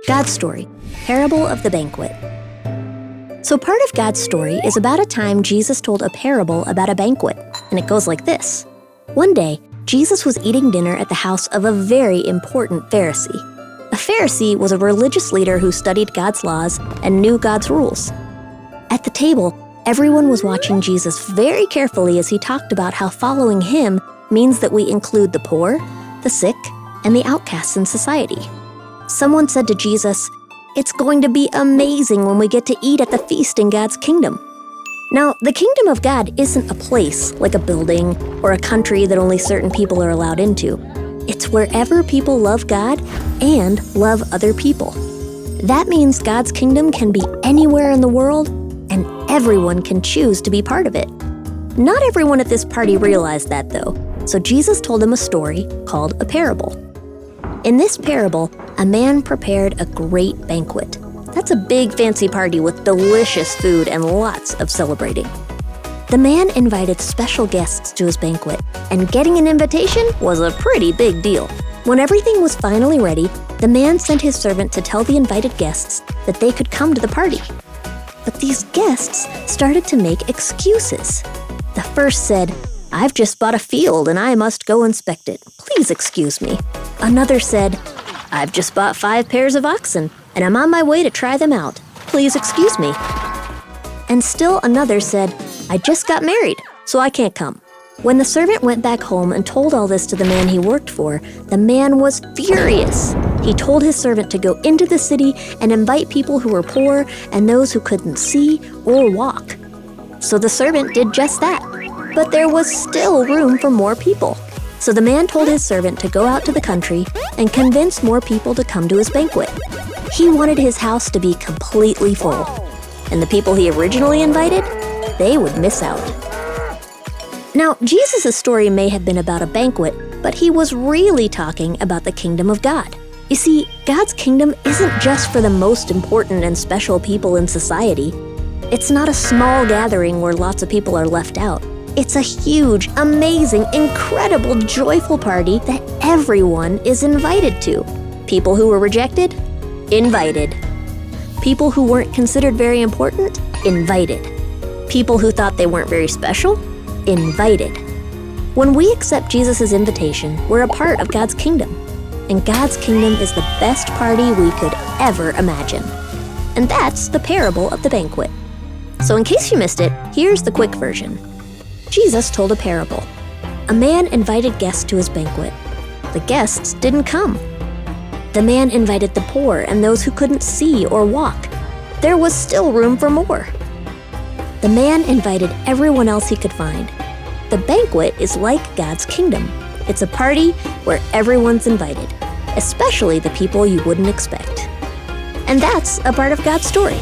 God's story, Parable of the Banquet. So part of God's story is about a time Jesus told a parable about a banquet, and it goes like this. One day, Jesus was eating dinner at the house of a very important Pharisee. A Pharisee was a religious leader who studied God's laws and knew God's rules. At the table, everyone was watching Jesus very carefully as he talked about how following him means that we include the poor, the sick, and the outcasts in society. Someone said to Jesus, "It's going to be amazing when we get to eat at the feast in God's kingdom." Now, the kingdom of God isn't a place like a building or a country that only certain people are allowed into. It's wherever people love God and love other people. That means God's kingdom can be anywhere in the world, and everyone can choose to be part of it. Not everyone at this party realized that, though, so Jesus told them a story called a parable. In this parable, a man prepared a great banquet. That's a big fancy party with delicious food and lots of celebrating. The man invited special guests to his banquet, and getting an invitation was a pretty big deal. When everything was finally ready, the man sent his servant to tell the invited guests that they could come to the party. But these guests started to make excuses. The first said, "I've just bought a field and I must go inspect it. Please excuse me." Another said, "I've just bought 5 pairs of oxen and I'm on my way to try them out. Please excuse me." And still another said, "I just got married, so I can't come." When the servant went back home and told all this to the man he worked for, the man was furious. He told his servant to go into the city and invite people who were poor and those who couldn't see or walk. So the servant did just that, but there was still room for more people. So the man told his servant to go out to the country and convince more people to come to his banquet. He wanted his house to be completely full. And the people he originally invited, they would miss out. Now, Jesus' story may have been about a banquet, but he was really talking about the kingdom of God. You see, God's kingdom isn't just for the most important and special people in society. It's not a small gathering where lots of people are left out. It's a huge, amazing, incredible, joyful party that everyone is invited to. People who were rejected? Invited. People who weren't considered very important? Invited. People who thought they weren't very special? Invited. When we accept Jesus' invitation, we're a part of God's kingdom. And God's kingdom is the best party we could ever imagine. And that's the parable of the banquet. So in case you missed it, here's the quick version. Jesus told a parable. A man invited guests to his banquet. The guests didn't come. The man invited the poor and those who couldn't see or walk. There was still room for more. The man invited everyone else he could find. The banquet is like God's kingdom. It's a party where everyone's invited, especially the people you wouldn't expect. And that's a part of God's story.